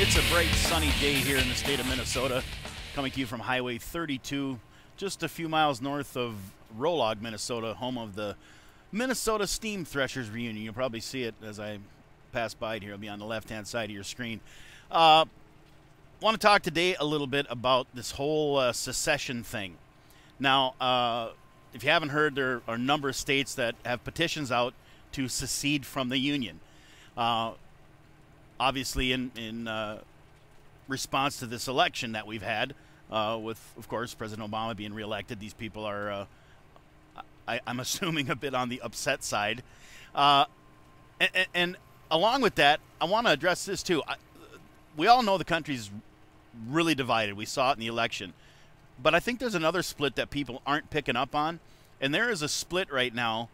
It's a bright sunny day here in the state of Minnesota, coming to you from Highway 32, just a few miles north of Rolog, Minnesota, home of the Minnesota Steam Threshers reunion. You'll probably see it as I pass by it here. It'll be on the left-hand side of your screen. Want to talk today a little bit about this whole secession thing. Now, if you haven't heard, there are a number of states that have petitions out to secede from the Union. Obviously, in response to this election that we've had, with, of course, President Obama being reelected, these people are, I'm assuming, a bit on the upset side. And along with that, I want to address this, too. We all know the country's really divided. We saw it in the election. But I think there's another split that people aren't picking up on. And there is a split right now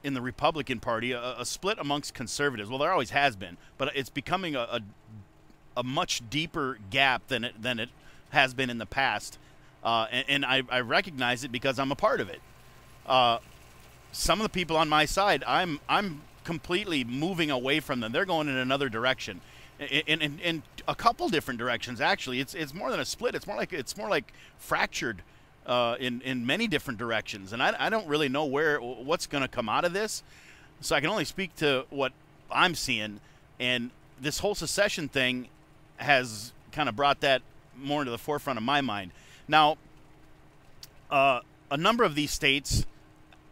in the Republican Party, a split amongst conservatives. Well, there always has been, but it's becoming a much deeper gap than it has been in the past. And I recognize it because I'm a part of it. Some of the people on my side, I'm completely moving away from them. They're going in another direction. In a couple different directions, actually. It's more than a split. It's more like fractured in many different directions, and I don't really know what's going to come out of this. So I can only speak to what I'm seeing, and this whole secession thing has kind of brought that more into the forefront of my mind. Now, a number of these states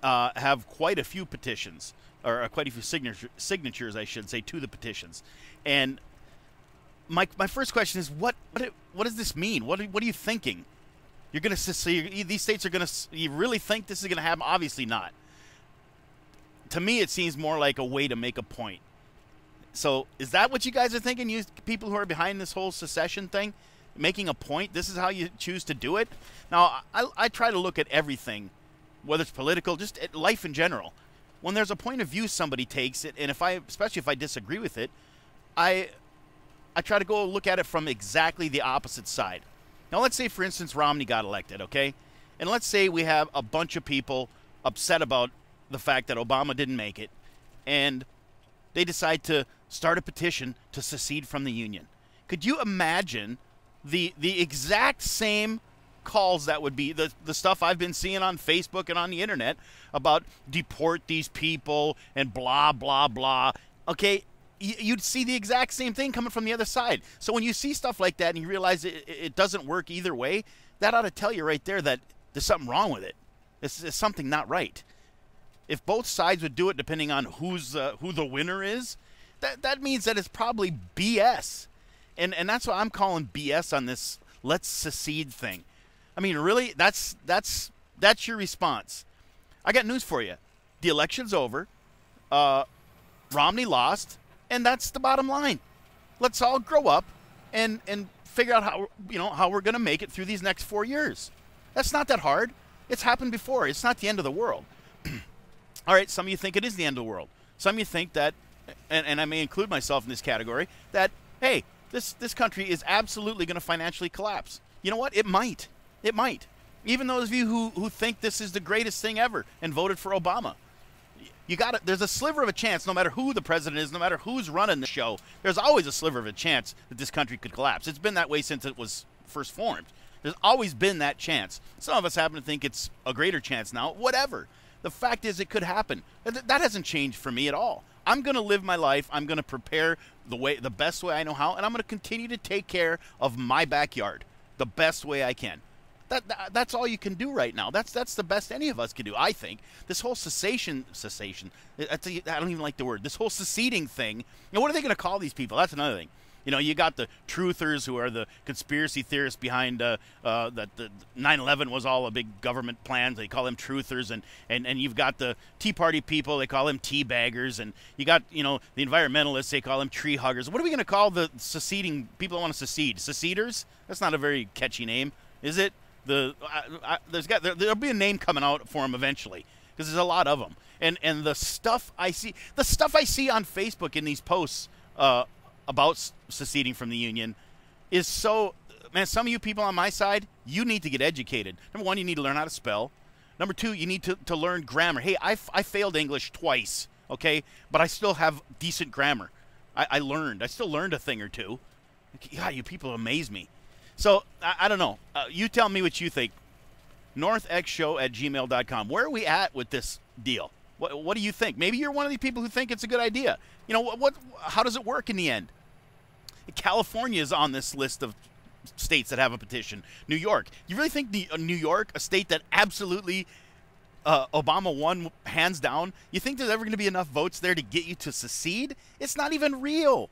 have quite a few petitions, or quite a few signatures, I should say, to the petitions, and my first question is, what does this mean? What are you thinking? You're going to see these states are going to. You really think this is going to happen? Obviously not. To me, it seems more like a way to make a point. So, is that what you guys are thinking? You people who are behind this whole secession thing, making a point. This is how you choose to do it. Now, I try to look at everything, whether it's political, just at life in general. When there's a point of view somebody takes it, and especially if I disagree with it, I try to go look at it from exactly the opposite side. Now, let's say, for instance, Romney got elected, okay? And let's say we have a bunch of people upset about the fact that Obama didn't make it, and they decide to start a petition to secede from the Union. Could you imagine the exact same calls that would be, the stuff I've been seeing on Facebook and on the internet about deport these people and blah, blah, blah, okay? You'd see the exact same thing coming from the other side. So when you see stuff like that and you realize it doesn't work either way, that ought to tell you right there that there's something wrong with it. There's something not right. If both sides would do it depending on who the winner is, that means that it's probably BS. And that's what I'm calling BS on this let's secede thing. I mean, really, that's your response. I got news for you. The election's over. Romney lost. And that's the bottom line. Let's all grow up and figure out how we're going to make it through these next 4 years. That's not that hard. It's happened before. It's not the end of the world. All right, some of you think it is the end of the world. Some of you think that, and I may include myself in this category, that, hey, this country is absolutely going to financially collapse. You know what? It might. It might. Even those of you who think this is the greatest thing ever and voted for Obama. There's a sliver of a chance, no matter who the president is, no matter who's running the show, there's always a sliver of a chance that this country could collapse. It's been that way since it was first formed. There's always been that chance. Some of us happen to think it's a greater chance now. Whatever. The fact is, it could happen. That hasn't changed for me at all. I'm going to live my life. I'm going to prepare the best way I know how, and I'm going to continue to take care of my backyard the best way I can. That's all you can do right now. That's the best any of us can do, I think. This whole cessation, I don't even like the word. This whole seceding thing, what are they going to call these people? That's another thing. You got the truthers who are the conspiracy theorists behind that the 9/11 was all a big government plan. They call them truthers, and you've got the Tea Party people. They call them tea baggers, and you got the environmentalists. They call them tree huggers. What are we going to call the seceding people that want to secede? Seceders? That's not a very catchy name, is it? There'll be a name coming out for them eventually, because there's a lot of them. And the stuff I see on Facebook in these posts about seceding from the Union is so, man, some of you people on my side, you need to get educated. Number one, you need to learn how to spell. Number two, you need to learn grammar. Hey, I failed English twice, okay? But I still have decent grammar. I still learned a thing or two. God, you people amaze me. So, I don't know. You tell me what you think. NorthXshow@gmail.com. Where are we at with this deal? What do you think? Maybe you're one of the people who think it's a good idea. You know, how does it work in the end? California is on this list of states that have a petition. New York. You really think New York, a state that absolutely Obama won hands down, you think there's ever going to be enough votes there to get you to secede? It's not even real.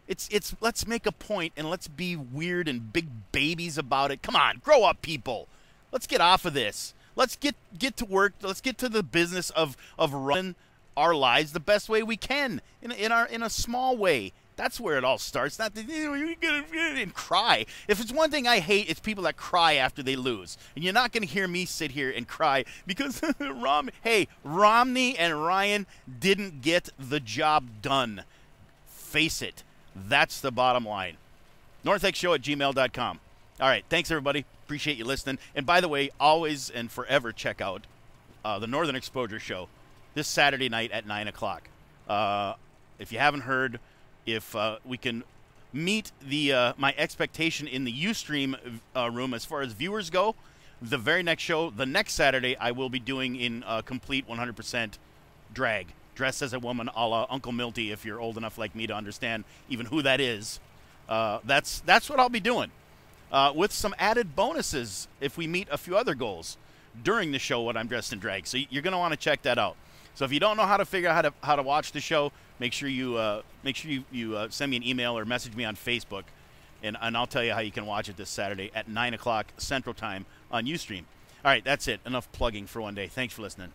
It's let's make a point and let's be weird and big babies about it. Come on, grow up, people. Let's get off of this. Let's get to work. Let's get to the business of running our lives the best way we can in a small way. That's where it all starts. Not and cry. If it's one thing I hate, it's people that cry after they lose. And you're not going to hear me sit here and cry because Romney and Ryan didn't get the job done. Face it. That's the bottom line. NorthXshow@gmail.com. All right. Thanks, everybody. Appreciate you listening. And by the way, always and forever check out the Northern Exposure Show this Saturday night at 9 o'clock. If you haven't heard, if we can meet my expectation in the Ustream room as far as viewers go, the very next show, the next Saturday, I will be doing in complete 100% drag. Dressed as a woman a la Uncle Milty, if you're old enough like me to understand even who that is. That's what I'll be doing. With some added bonuses if we meet a few other goals during the show when I'm dressed in drag. So you're going to want to check that out. So if you don't know how to figure out how to watch the show, make sure you send me an email or message me on Facebook, and I'll tell you how you can watch it this Saturday at 9 o'clock Central Time on Ustream. All right, that's it. Enough plugging for one day. Thanks for listening.